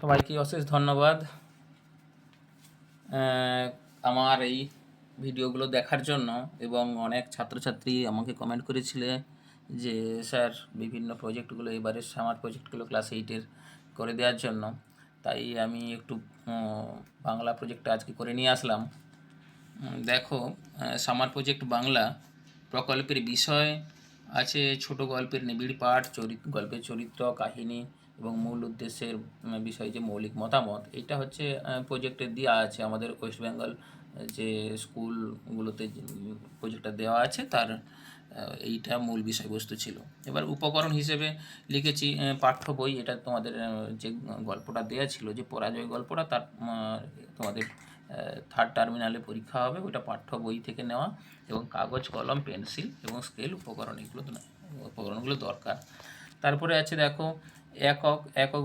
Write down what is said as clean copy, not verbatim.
সবাইকে অশেষ ধন্যবাদ আমার এই ভিডিওগুলো দেখার জন্য। এবং অনেক ছাত্রছাত্রী আমাকে কমেন্ট করেছিলে যে স্যার বিভিন্ন প্রজেক্টগুলো এবারের সামার প্রজেক্টগুলো ক্লাস 8-এর করে দেওয়ার জন্য। তাই আমি একটু বাংলা প্রজেক্টটা আজকে করে নিয়ে আসলাম। দেখো, সামার প্রজেক্ট বাংলা প্রকল্পের বিষয় আছে ছোট গল্পের নিবিড় পাঠ, গল্পের চরিত্র, কাহিনী এবং মূল উদ্দেশ্যের বিষয়ে যে মৌলিক মতামত। এইটা হচ্ছে প্রজেক্টে দেওয়া আছে আমাদের ওয়েস্ট বেঙ্গল যে স্কুলগুলোতে প্রজেক্টটা দেওয়া আছে তার এইটা মূল বিষয়বস্তু ছিল। এবার উপকরণ হিসেবে লিখেছি পাঠ্য বই। এটা তোমাদের যে গল্পটা দেওয়া ছিল, যে পরাজয় গল্পটা, তার তোমাদের থার্ড টার্মিনালে পরীক্ষা হবে, ওইটা পাঠ্য বই থেকে নেওয়া। এবং কাগজ, কলম, পেন্সিল এবং স্কেল উপকরণগুলো দরকার। তারপরে আছে দেখো একক একক